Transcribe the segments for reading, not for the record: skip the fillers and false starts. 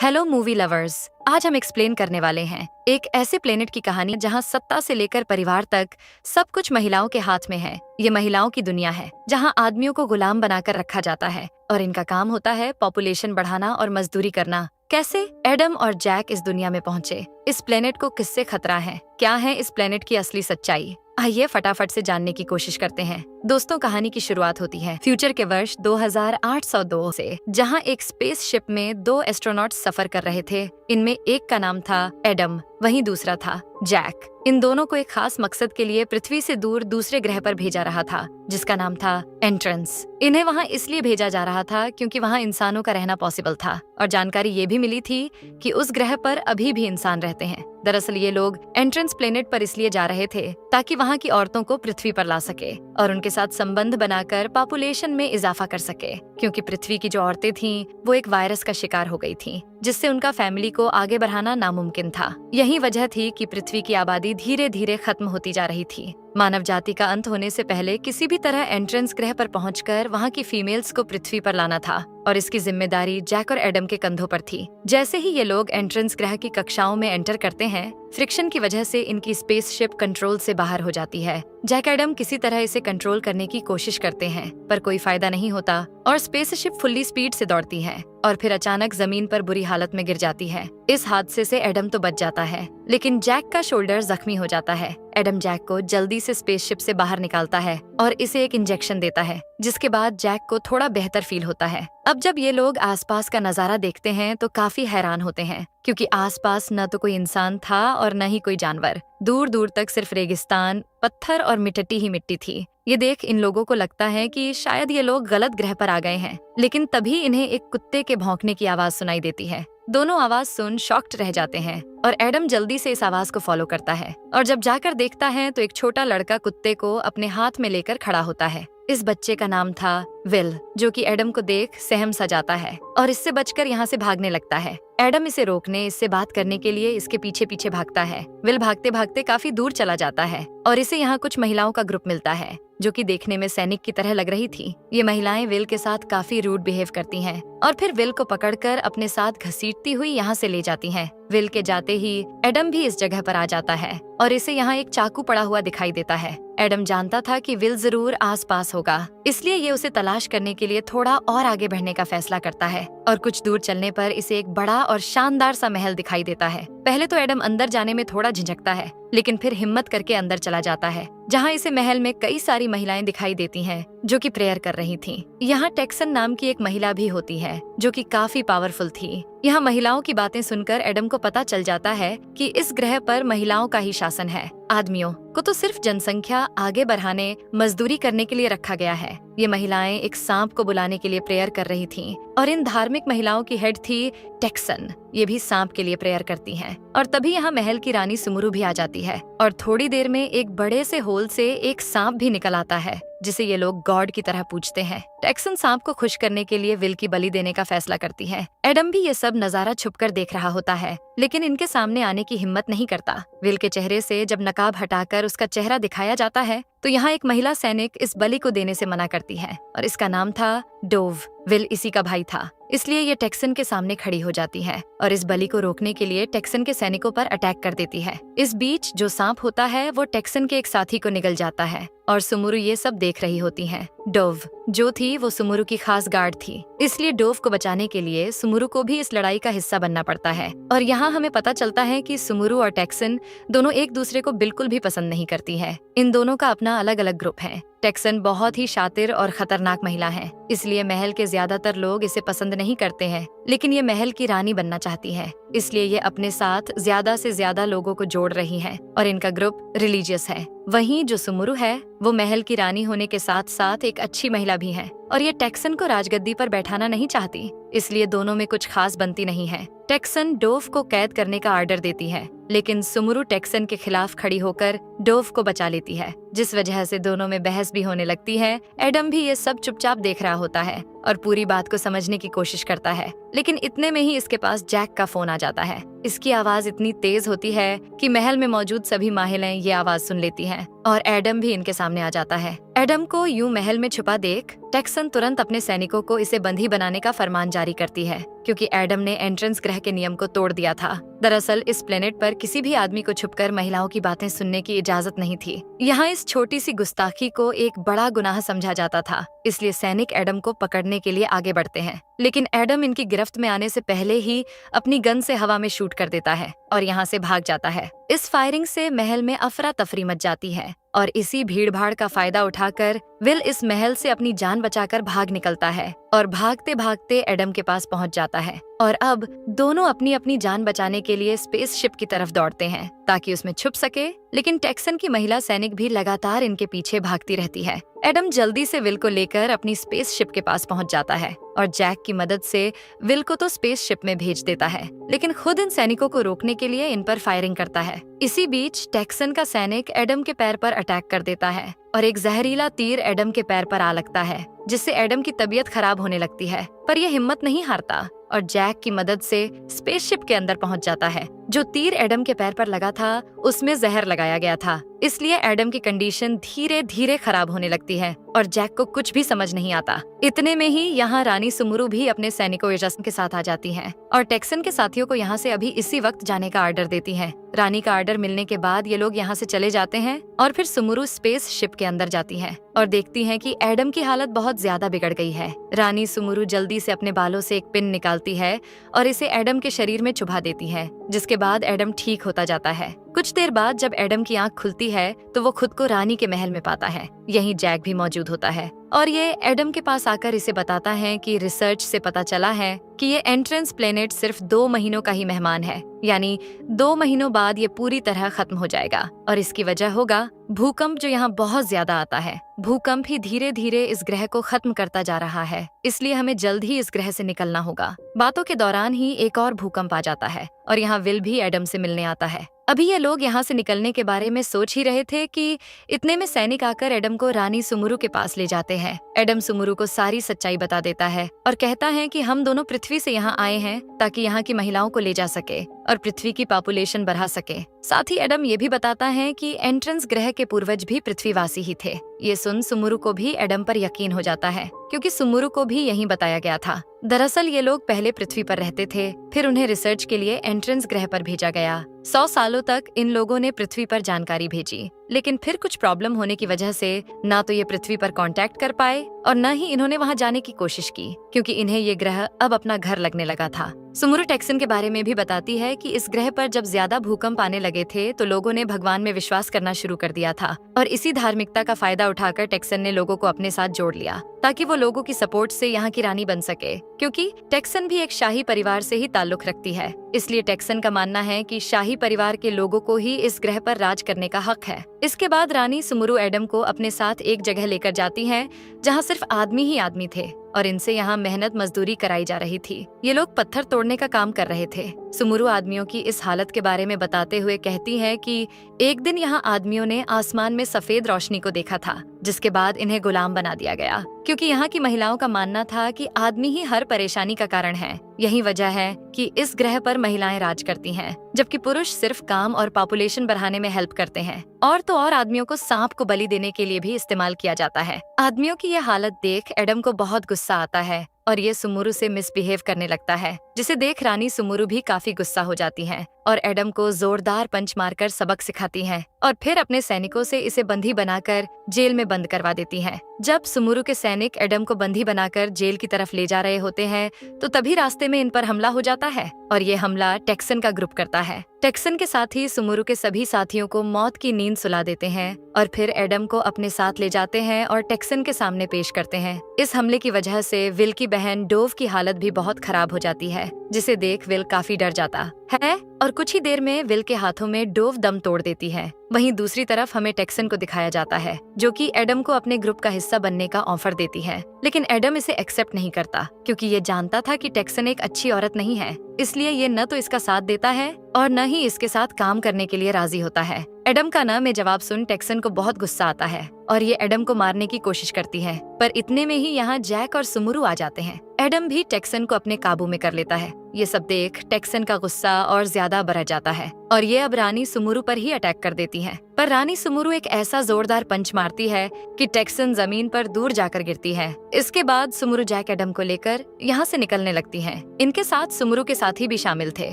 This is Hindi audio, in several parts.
हेलो मूवी लवर्स, आज हम एक्सप्लेन करने वाले हैं एक ऐसे प्लेनेट की कहानी जहां सत्ता से लेकर परिवार तक सब कुछ महिलाओं के हाथ में है। ये महिलाओं की दुनिया है जहां आदमियों को गुलाम बनाकर रखा जाता है और इनका काम होता है पॉपुलेशन बढ़ाना और मजदूरी करना। कैसे एडम और जैक इस दुनिया में पहुंचे, इस प्लेनेट को किससे खतरा है, क्या है इस प्लेनेट की असली सच्चाई, आइए फटाफट से जानने की कोशिश करते हैं। दोस्तों, कहानी की शुरुआत होती है फ्यूचर के वर्ष 2802 से, जहां एक स्पेसशिप में दो एस्ट्रोनॉट सफर कर रहे थे। इनमें एक का नाम था एडम, वहीं दूसरा था जैक। इन दोनों को एक खास मकसद के लिए पृथ्वी से दूर दूसरे ग्रह पर भेजा रहा था, जिसका नाम था एंट्रेंस। इन्हें वहां इसलिए भेजा जा रहा था क्योंकि वहां इंसानों का रहना पॉसिबल था और जानकारी ये भी मिली थी कि उस ग्रह पर अभी भी इंसान रहते हैं। दरअसल ये लोग एंट्रेंस प्लेनेट पर इसलिए जा रहे थे ताकि वहां की औरतों को पृथ्वी पर ला सके और उनके साथ संबंध बनाकर पॉपुलेशन में इजाफा कर सके, क्योंकि पृथ्वी की जो औरतें थीं वो एक वायरस का शिकार हो गई थीं, जिससे उनका फैमिली को आगे बढ़ाना नामुमकिन था। यही वजह थी कि पृथ्वी की आबादी धीरे धीरे खत्म होती जा रही थी। मानव जाति का अंत होने से पहले किसी भी तरह एंट्रेंस ग्रह पर पहुंचकर वहां की फीमेल्स को पृथ्वी पर लाना था और इसकी जिम्मेदारी जैक और एडम के कंधों पर थी। जैसे ही ये लोग एंट्रेंस ग्रह की कक्षाओं में एंटर करते हैं, फ्रिक्शन की वजह से इनकी स्पेसशिप कंट्रोल से बाहर हो जाती है। जैक एडम किसी तरह इसे कंट्रोल करने की कोशिश करते हैं, पर कोई फायदा नहीं होता और स्पेसशिप फुल्ली स्पीड से दौड़ती है और फिर अचानक जमीन पर बुरी हालत में गिर जाती है। इस हादसे से एडम तो बच जाता है, लेकिन जैक का शोल्डर जख्मी हो जाता है। एडम जैक को जल्दी से स्पेसशिप से बाहर निकालता है और इसे एक इंजेक्शन देता है, जिसके बाद जैक को थोड़ा बेहतर फील होता है। अब जब ये लोग आसपास का नजारा देखते हैं तो काफी हैरान होते हैं, क्योंकि आसपास न तो कोई इंसान था और न ही कोई जानवर। दूर दूर तक सिर्फ रेगिस्तान, पत्थर और मिट्टी ही मिट्टी थी। ये देख इन लोगों को लगता है कि शायद ये लोग गलत ग्रह पर आ गए हैं, लेकिन तभी इन्हें एक कुत्ते के भौंकने की आवाज सुनाई देती है। दोनों आवाज सुन शॉक्ड रह जाते हैं और एडम जल्दी से इस आवाज को फॉलो करता है और जब जाकर देखता है तो एक छोटा लड़का कुत्ते को अपने हाथ में लेकर खड़ा होता है। इस बच्चे का नाम था विल, जो कि एडम को देख सहम सा जाता है और इससे बचकर यहाँ से भागने लगता है। एडम इसे रोकने, इससे बात करने के लिए इसके पीछे पीछे भागता है। विल भागते भागते काफी दूर चला जाता है और इसे यहाँ कुछ महिलाओं का ग्रुप मिलता है, जो कि देखने में सैनिक की तरह लग रही थी। ये महिलाएं विल के साथ काफी रूड बिहेव करती हैं और फिर विल को पकड़कर अपने साथ घसीटती हुई यहाँ से ले जाती हैं। विल के जाते ही एडम भी इस जगह पर आ जाता है और इसे यहाँ एक चाकू पड़ा हुआ दिखाई देता है। एडम जानता था कि विल जरूर आसपास होगा, इसलिए ये उसे तलाश करने के लिए थोड़ा और आगे बढ़ने का फैसला करता है और कुछ दूर चलने पर इसे एक बड़ा और शानदार सा महल दिखाई देता है। पहले तो एडम अंदर जाने में थोड़ा झिझकता है, लेकिन फिर हिम्मत करके अंदर चला जाता है, जहाँ इसे महल में कई सारी महिलाएं दिखाई देती हैं जो कि प्रेयर कर रही थीं। यहाँ टेक्सन नाम की एक महिला भी होती है जो कि काफी पावरफुल थी। यहाँ महिलाओं की बातें सुनकर एडम को पता चल जाता है कि इस ग्रह पर महिलाओं का ही शासन है। आदमियों को तो सिर्फ जनसंख्या आगे बढ़ाने, मजदूरी करने के लिए रखा गया है। ये महिलाएं एक सांप को बुलाने के लिए प्रेयर कर रही थीं और इन धार्मिक महिलाओं की हेड थी टेक्सन। ये भी सांप के लिए प्रेयर करती हैं और तभी यहाँ महल की रानी सुमुरु भी आ जाती है और थोड़ी देर में एक बड़े से होल से एक सांप भी निकल आता है, जिसे ये लोग गॉड की तरह पूजते हैं। टेक्सन सांप को खुश करने के लिए विल की बलि देने का फैसला करती है। एडम भी ये सब नजारा छुपकर देख रहा होता है, लेकिन इनके सामने आने की हिम्मत नहीं करता। विल के चेहरे से जब नकाब हटाकर उसका चेहरा दिखाया जाता है तो यहाँ एक महिला सैनिक इस बलि को देने से मना करती है और इसका नाम था डोव। विल इसी का भाई था, इसलिए ये टेक्सन के सामने खड़ी हो जाती है और इस बलि को रोकने के लिए टेक्सन के सैनिकों पर अटैक कर देती है। इस बीच जो सांप होता है वो टेक्सन के एक साथी को निगल जाता है और सुमुरु ये सब देख रही होती है। डोव जो थी वो सुमुरु की खास गार्ड थी, इसलिए डोव को बचाने के लिए सुमुरु को भी इस लड़ाई का हिस्सा बनना पड़ता है। और यहाँ हमें पता चलता है कि सुमुरु और टेक्सन दोनों एक दूसरे को बिल्कुल भी पसंद नहीं करती है। इन दोनों का अपना अलग अलग ग्रुप है। टेक्सन बहुत ही शातिर और खतरनाक महिला है, इसलिए महल के ज्यादातर लोग इसे पसंद नहीं करते हैं, लेकिन ये महल की रानी बनना चाहती है, इसलिए ये अपने साथ ज्यादा से ज्यादा लोगों को जोड़ रही है और इनका ग्रुप रिलीजियस है। वहीं जो सुमुरु है वो महल की रानी होने के साथ साथ एक अच्छी महिला भी है और ये टेक्सन को राजगद्दी पर बैठाना नहीं चाहती, इसलिए दोनों में कुछ खास बनती नहीं है। टेक्सन डोव को कैद करने का ऑर्डर देती है, लेकिन सुमुरु टेक्सन के खिलाफ खड़ी होकर डोव को बचा लेती है जिस वजह से दोनों में बहस भी होने लगती है। एडम भी ये सब चुपचाप देख रहा होता है और पूरी बात को समझने की कोशिश करता है, लेकिन इतने में ही इसके पास जैक का फोन आ जाता है। इसकी आवाज इतनी तेज होती है कि महल में मौजूद सभी महिलाएं ये आवाज सुन लेती हैं और एडम भी इनके सामने आ जाता है। एडम को यूं महल में छुपा देख टेक्सन तुरंत अपने सैनिकों को इसे बंदी बनाने का फरमान जारी करती है, क्योंकि एडम ने एंट्रेंस ग्रह के नियम को तोड़ दिया था। दरअसल इस प्लेनेट पर किसी भी आदमी को छुपकर महिलाओं की बातें सुनने की इजाजत नहीं थी। यहाँ इस छोटी सी गुस्ताखी को एक बड़ा गुनाह समझा जाता था, इसलिए सैनिक एडम को पकड़ने के लिए आगे बढ़ते हैं, लेकिन एडम इनकी गिरफ्त में आने से पहले ही अपनी गन से हवा में शूट कर देता है और यहाँ से भाग जाता है। इस फायरिंग से महल में अफरा तफरी मच जाती है और इसी भीड़ भाड़ का फायदा उठाकर विल इस महल से अपनी जान बचाकर भाग निकलता है और भागते भागते एडम के पास पहुंच जाता है और अब दोनों अपनी अपनी जान बचाने के लिए स्पेसशिप की तरफ दौड़ते हैं ताकि उसमें छुप सके, लेकिन टेक्सन की महिला सैनिक भी लगातार इनके पीछे भागती रहती है। एडम जल्दी से विल को लेकर अपनी स्पेसशिप के पास पहुंच जाता है और जैक की मदद से विल को तो स्पेसशिप में भेज देता है, लेकिन खुद इन सैनिकों को रोकने के लिए इन पर फायरिंग करता है। इसी बीच टेक्सन का सैनिक एडम के पैर पर अटैक कर देता है और एक जहरीला तीर एडम के पैर पर आ लगता है, जिससे एडम की तबीयत खराब होने लगती है, पर यह हिम्मत नहीं हारता और जैक की मदद से स्पेसशिप के अंदर पहुंच जाता है। जो तीर एडम के पैर पर लगा था उसमें जहर लगाया गया था, इसलिए एडम की कंडीशन धीरे धीरे खराब होने लगती है और जैक को कुछ भी समझ नहीं आता। इतने में ही यहाँ रानी सुमुरु भी अपने सैनिकों यजस्न के साथ आ जाती हैं और टेक्सन के साथियों को यहाँ से अभी इसी वक्त जाने का ऑर्डर देती हैं। रानी का ऑर्डर मिलने के बाद ये लोग यहाँ से चले जाते हैं और फिर सुमुरु स्पेस शिप के अंदर जाती है और देखती हैं कि एडम की हालत बहुत ज्यादा बिगड़ गई है। रानी सुमुरु जल्दी से अपने बालों से एक पिन निकालती है और इसे एडम के शरीर में चुभा देती है, जिसके बाद एडम ठीक होता जाता है। कुछ देर बाद जब एडम की आंख खुलती है तो वो खुद को रानी के महल में पाता है। यहीं जैक भी मौजूद होता है और ये एडम के पास आकर इसे बताता है कि रिसर्च से पता चला है कि ये एंट्रेंस प्लेनेट सिर्फ 2 महीनों का ही मेहमान है, यानी 2 महीनों बाद ये पूरी तरह खत्म हो जाएगा और इसकी वजह होगा भूकंप, जो यहाँ बहुत ज्यादा आता है। भूकंप ही धीरे धीरे इस ग्रह को खत्म करता जा रहा है, इसलिए हमें जल्द ही इस ग्रह से निकलना होगा। बातों के दौरान ही एक और भूकंप आ जाता है और यहाँ विल भी एडम से मिलने आता है। अभी ये लोग यहाँ से निकलने के बारे में सोच ही रहे थे कि इतने में सैनिक आकर एडम को रानी सुमुरु के पास ले जाते हैं। एडम सुमुरु को सारी सच्चाई बता देता है और कहता है कि हम दोनों पृथ्वी से यहाँ आए हैं ताकि यहाँ की महिलाओं को ले जा सके और पृथ्वी की पॉपुलेशन बढ़ा सके। साथ ही एडम ये भी बताता है कि एंट्रेंस ग्रह के पूर्वज भी पृथ्वीवासी ही थे। ये सुन सुमुरु को भी एडम पर यकीन हो जाता है, क्योंकि सुमुरु को भी यही बताया गया था। दरअसल ये लोग पहले पृथ्वी पर रहते थे, फिर उन्हें रिसर्च के लिए एंट्रेंस ग्रह पर भेजा गया। 100 सालों तक इन लोगों ने पृथ्वी पर जानकारी भेजी, लेकिन फिर कुछ प्रॉब्लम होने की वजह से ना तो ये पृथ्वी पर कांटेक्ट कर पाए और न ही इन्होंने वहां जाने की कोशिश की, क्योंकि इन्हें ये ग्रह अब अपना घर लगने लगा था। सुमुरु टेक्सन के बारे में भी बताती है कि इस ग्रह पर जब ज्यादा भूकंप आने लगे थे तो लोगों ने भगवान में विश्वास करना शुरू कर दिया था और इसी धार्मिकता का फायदा उठाकर टेक्सन ने लोगों को अपने साथ जोड़ लिया ताकि वो लोगों की सपोर्ट से यहाँ की रानी बन सके, क्योंकि टेक्सन भी एक शाही परिवार से ही ताल्लुक रखती है। इसलिए टेक्सन का मानना है कि शाही परिवार के लोगों को ही इस ग्रह पर राज करने का हक है। इसके बाद रानी सुमुरु एडम को अपने साथ एक जगह लेकर जाती है जहाँ सिर्फ आदमी ही आदमी थे और इनसे यहाँ मेहनत मजदूरी कराई जा रही थी। ये लोग पत्थर तोड़ने का काम कर रहे थे। सुमुरु आदमियों की इस हालत के बारे में बताते हुए कहती है कि एक दिन यहाँ आदमियों ने आसमान में सफेद रोशनी को देखा था, जिसके बाद इन्हें गुलाम बना दिया गया, क्योंकि यहाँ की महिलाओं का मानना था कि आदमी ही हर परेशानी का कारण है। यही वजह है कि इस ग्रह पर महिलाएं राज करती हैं, जबकि पुरुष सिर्फ काम और पॉपुलेशन बढ़ाने में हेल्प करते हैं। और तो और आदमियों को सांप को बलि देने के लिए भी इस्तेमाल किया जाता है। आदमियों की यह हालत देख एडम को बहुत गुस्सा आता है और ये सुमुरु से मिसबिहेव करने लगता है, जिसे देख रानी सुमुरु भी काफी गुस्सा हो जाती हैं और एडम को जोरदार पंच मारकर सबक सिखाती हैं और फिर अपने सैनिकों से इसे बंदी बनाकर जेल में बंद करवा देती हैं। जब सुमुरु के सैनिक एडम को बंदी बनाकर जेल की तरफ ले जा रहे होते हैं तो तभी रास्ते में इन पर हमला हो जाता है और ये हमला टेक्सन का ग्रुप करता है। टेक्सन के साथ ही सुमुरु के सभी साथियों को मौत की नींद सुला देते हैं और फिर एडम को अपने साथ ले जाते हैं और टेक्सन के सामने पेश करते हैं। इस हमले की वजह से विल की बहन डोव की हालत भी बहुत खराब हो जाती है, जिसे देख विल काफी डर जाता है और कुछ ही देर में विल के हाथों में डोव दम तोड़ देती है। वहीं दूसरी तरफ हमें टेक्सन को दिखाया जाता है, जो कि एडम को अपने ग्रुप का हिस्सा बनने का ऑफर देती है, लेकिन एडम इसे एक्सेप्ट नहीं करता, क्योंकि ये जानता था कि टेक्सन एक अच्छी औरत नहीं है। इसलिए ये न तो इसका साथ देता है और न ही इसके साथ काम करने के लिए राजी होता है। एडम का नाम में जवाब सुन टेक्सन को बहुत गुस्सा आता है और ये एडम को मारने की कोशिश करती है, पर इतने में ही यहाँ जैक और सुमुरु आ जाते हैं। एडम भी टेक्सन को अपने काबू में कर लेता है। ये सब देख टेक्सन का गुस्सा और ज्यादा बढ़ जाता है और ये अब रानी सुमुरु पर ही अटैक कर देती है। पर रानी सुमुरु एक ऐसा जोरदार पंच मारती है कि टेक्सन जमीन पर दूर जाकर गिरती है। इसके बाद सुमुरु जैक एडम को लेकर यहाँ से निकलने लगती हैं। इनके साथ सुमुरु के साथी भी शामिल थे।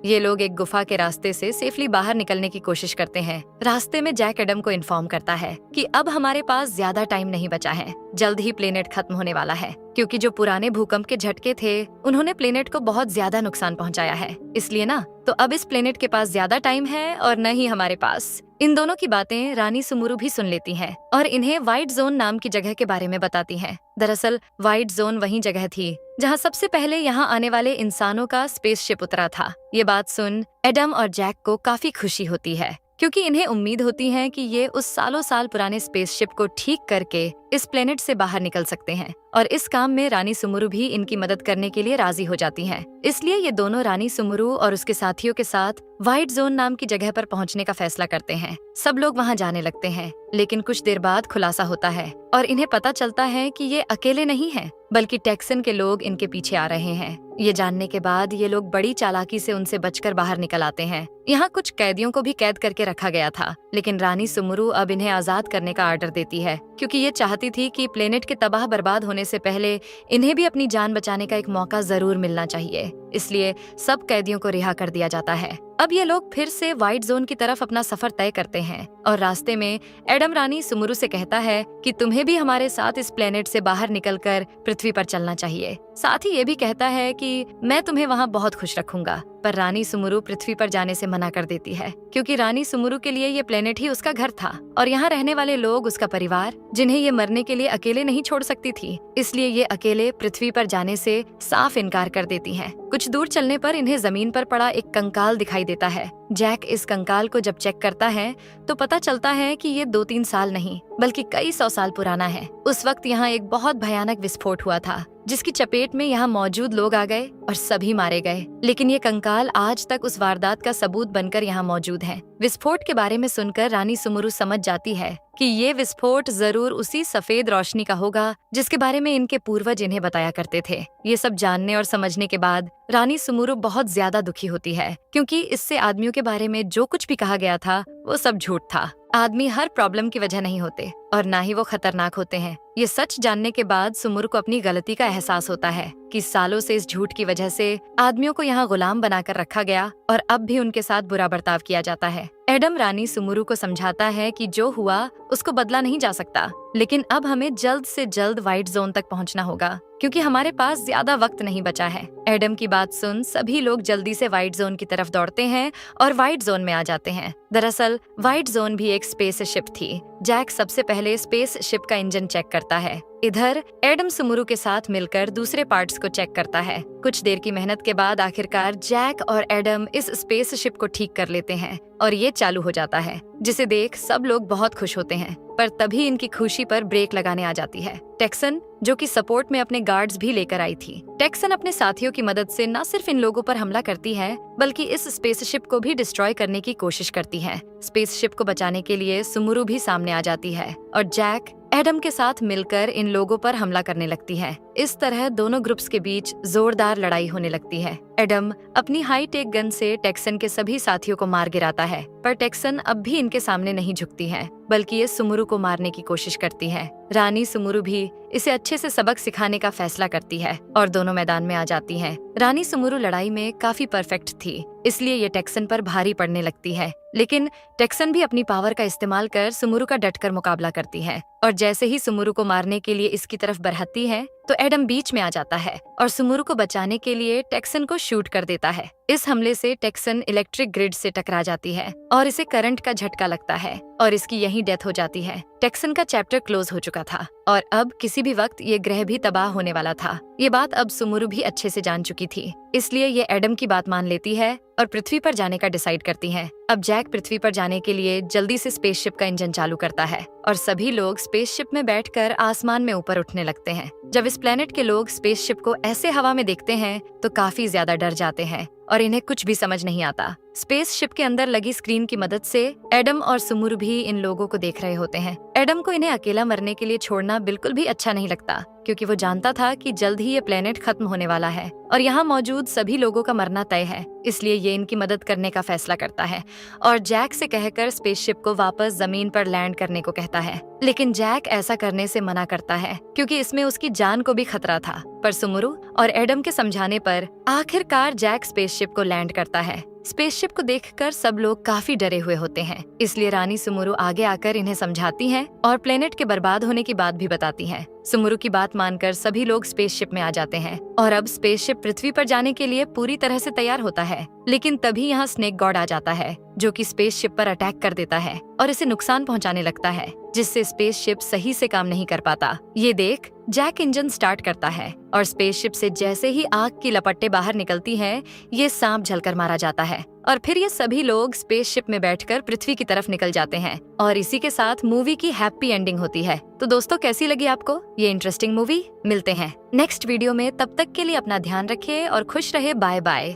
ये लोग एक गुफा के रास्ते से सेफली बाहर निकलने की कोशिश करते हैं। रास्ते में जैक एडम को इन्फॉर्म करता है कि अब हमारे पास ज्यादा टाइम नहीं बचा है, जल्द ही प्लेनेट खत्म होने वाला है, क्योंकि जो पुराने भूकंप के झटके थे उन्होंने प्लेनेट को बहुत ज्यादा नुकसान पहुंचाया है। इसलिए ना तो अब इस प्लेनेट के पास ज्यादा टाइम है और न ही हमारे पास। इन दोनों की बातें रानी सुमुरु भी सुन लेती हैं और इन्हें व्हाइट जोन नाम की जगह के बारे में बताती हैं। दरअसल व्हाइट जोन वही जगह थी जहां सबसे पहले यहां आने वाले इंसानों का स्पेसशिप उतरा था। ये बात सुन एडम और जैक को काफी खुशी होती है, क्योंकि इन्हें उम्मीद होती है कि ये उस सालों साल पुराने स्पेसशिप को ठीक करके इस प्लेनेट से बाहर निकल सकते हैं। और इस काम में रानी सुमुरु भी इनकी मदद करने के लिए राजी हो जाती हैं। इसलिए ये दोनों रानी सुमुरु और उसके साथियों के साथ व्हाइट जोन नाम की जगह पर पहुंचने का फैसला करते हैं। सब लोग वहां जाने लगते हैं, लेकिन कुछ देर बाद खुलासा होता है और इन्हें पता चलता है कि ये अकेले नहीं हैं, बल्कि टेक्सन के लोग इनके पीछे आ रहे हैं। ये जानने के बाद ये लोग बड़ी चालाकी से उनसे बचकर बाहर निकल आते हैं। यहाँ कुछ कैदियों को भी कैद करके रखा गया था, लेकिन रानी सुमुरु अब इन्हें आजाद करने का आर्डर देती है, क्योंकि ये चाहती थी कि प्लेनेट के तबाह बर्बाद होने से पहले इन्हें भी अपनी जान बचाने का एक मौका जरूर मिलना चाहिए। इसलिए सब कैदियों को रिहा कर दिया जाता है। अब ये लोग फिर से व्हाइट जोन की तरफ अपना सफर तय करते हैं और रास्ते में एडम रानी सुमुरु से कहता है कि तुम्हें भी हमारे साथ इस प्लेनेट से बाहर निकलकर पृथ्वी पर चलना चाहिए। साथ ही ये भी कहता है कि मैं तुम्हें वहाँ बहुत खुश रखूंगा। पर रानी सुमुरु पृथ्वी पर जाने से मना कर देती है, क्योंकि रानी सुमुरु के लिए ये प्लेनेट ही उसका घर था और यहाँ रहने वाले लोग उसका परिवार, जिन्हें ये मरने के लिए अकेले नहीं छोड़ सकती थी। इसलिए ये अकेले पृथ्वी पर जाने से साफ इनकार कर देती हैं। कुछ दूर चलने पर इन्हें जमीन पर पड़ा एक कंकाल दिखाई देता है। जैक इस कंकाल को जब चेक करता है तो पता चलता है कि ये 2-3 साल नहीं बल्कि कई 100 साल पुराना है। उस वक्त यहाँ एक बहुत भयानक विस्फोट हुआ था, जिसकी चपेट में यहाँ मौजूद लोग आ गए और सभी मारे गए। लेकिन ये कंकाल आज तक उस वारदात का सबूत बनकर यहाँ मौजूद है। विस्फोट के बारे में सुनकर रानी सुमुरु समझ जाती है कि ये विस्फोट जरूर उसी सफेद रोशनी का होगा जिसके बारे में इनके पूर्वज इन्हें बताया करते थे। ये सब जानने और समझने के बाद रानी सुमुरु बहुत ज्यादा दुखी होती है, क्योंकि इससे आदमियों के बारे में जो कुछ भी कहा गया था वो सब झूठ था। आदमी हर प्रॉब्लम की वजह नहीं होते और ना ही वो खतरनाक होते हैं। ये सच जानने के बाद सुमुरु को अपनी गलती का एहसास होता है कि सालों से इस झूठ की वजह से आदमियों को यहाँ गुलाम बनाकर रखा गया और अब भी उनके साथ बुरा बर्ताव किया जाता है। एडम रानी सुमुरु को समझाता है कि जो हुआ उसको बदला नहीं जा सकता, लेकिन अब हमें जल्द से जल्द व्हाइट जोन तक पहुंचना होगा, क्योंकि हमारे पास ज्यादा वक्त नहीं बचा है। एडम की बात सुन सभी लोग जल्दी से व्हाइट जोन की तरफ दौड़ते हैं और व्हाइट जोन में आ जाते हैं। दरअसल व्हाइट जोन भी एक स्पेस शिप थी। जैक सबसे पहले स्पेस शिप का इंजन चेक करता है। इधर एडम सुमुरु के साथ मिलकर दूसरे पार्ट्स को चेक करता है। कुछ देर की मेहनत के बाद आखिरकार जैक और एडम इस स्पेस शिप को ठीक कर लेते हैं और ये चालू हो जाता है, जिसे देख सब लोग बहुत खुश होते हैं। पर तभी इनकी खुशी पर ब्रेक लगाने आ जाती है टेक्सन, जो कि सपोर्ट में अपने गार्ड्स भी लेकर आई थी। टेक्सन अपने साथियों की मदद से न सिर्फ इन लोगों पर हमला करती है, बल्कि इस स्पेसशिप को भी डिस्ट्रॉय करने की कोशिश करती है। स्पेसशिप को बचाने के लिए सुमुरु भी सामने आ जाती है और जैक एडम के साथ मिलकर इन लोगों पर हमला करने लगती है। इस तरह दोनों ग्रुप्स के बीच जोरदार लड़ाई होने लगती है। एडम अपनी हाई टेक गन से टेक्सन के सभी साथियों को मार गिराता है, पर टेक्सन अब भी इनके सामने नहीं झुकती है, बल्कि ये सुमुरु को मारने की कोशिश करती है। रानी सुमुरु भी इसे अच्छे से सबक सिखाने का फैसला करती है और दोनों मैदान में आ जाती हैं। रानी सुमुरु लड़ाई में काफी परफेक्ट थी, इसलिए ये टेक्सन पर भारी पड़ने लगती है, लेकिन टेक्सन भी अपनी पावर का इस्तेमाल कर सुमुरु का डटकर मुकाबला करती है और जैसे ही सुमुरु को मारने के लिए इसकी तरफ बढ़ती है तो एडम बीच में आ जाता है और सुमुरु को बचाने के लिए टेक्सन को शूट कर देता है। इस हमले से टेक्सन इलेक्ट्रिक ग्रिड से टकरा जाती है और इसे करंट का झटका लगता है और इसकी यहीं डेथ हो जाती है। टेक्सन का चैप्टर क्लोज हो चुका था और अब किसी भी वक्त ये ग्रह भी तबाह होने वाला था। ये बात अब सुमुरु भी अच्छे से जान चुकी थी, इसलिए ये एडम की बात मान लेती है और पृथ्वी पर जाने का डिसाइड करती है। अब जैक पृथ्वी पर जाने के लिए जल्दी से स्पेसशिप का इंजन चालू करता है और सभी लोग स्पेसशिप में बैठकर आसमान में ऊपर उठने लगते हैं। जब इस प्लेनेट के लोग स्पेसशिप को ऐसे हवा में देखते हैं तो काफी ज्यादा डर जाते हैं और इन्हें कुछ भी समझ नहीं आता। स्पेसशिप के अंदर लगी स्क्रीन की मदद से एडम और सुमुरु भी इन लोगों को देख रहे होते हैं। एडम को इन्हें अकेला मरने के लिए छोड़ना बिल्कुल भी अच्छा नहीं लगता, क्योंकि वो जानता था कि जल्द ही ये प्लेनेट खत्म होने वाला है और यहाँ मौजूद सभी लोगों का मरना तय है। इसलिए ये इनकी मदद करने का फैसला करता है और जैक से कहकर स्पेसशिप को वापस जमीन पर लैंड करने को कहता है। लेकिन जैक ऐसा करने से मना करता है, क्योंकि इसमें उसकी जान को भी खतरा था। पर सुमुरु और एडम के समझाने पर आखिरकार जैक स्पेसशिप को लैंड करता है। स्पेसशिप को देखकर सब लोग काफी डरे हुए होते हैं, इसलिए रानी सुमुरु आगे आकर इन्हें समझाती हैं और प्लेनेट के बर्बाद होने की बात भी बताती हैं। सुमुरु की बात मानकर सभी लोग स्पेसशिप में आ जाते हैं और अब स्पेसशिप पृथ्वी पर जाने के लिए पूरी तरह से तैयार होता है। लेकिन तभी यहाँ स्नेक गॉड आ जाता है, जो कि स्पेसशिप पर अटैक कर देता है और इसे नुकसान पहुंचाने लगता है, जिससे स्पेसशिप सही से काम नहीं कर पाता। ये देख जैक इंजन स्टार्ट करता है और स्पेसशिप से जैसे ही आग की लपटें बाहर निकलती हैं, ये सांप झलकर मारा जाता है और फिर ये सभी लोग स्पेसशिप में बैठकर पृथ्वी की तरफ निकल जाते हैं और इसी के साथ मूवी की हैप्पी एंडिंग होती है। तो दोस्तों, कैसी लगी आपको ये इंटरेस्टिंग मूवी? मिलते हैं नेक्स्ट वीडियो में, तब तक के लिए अपना ध्यान रखिए और खुश रहे। Bye bye.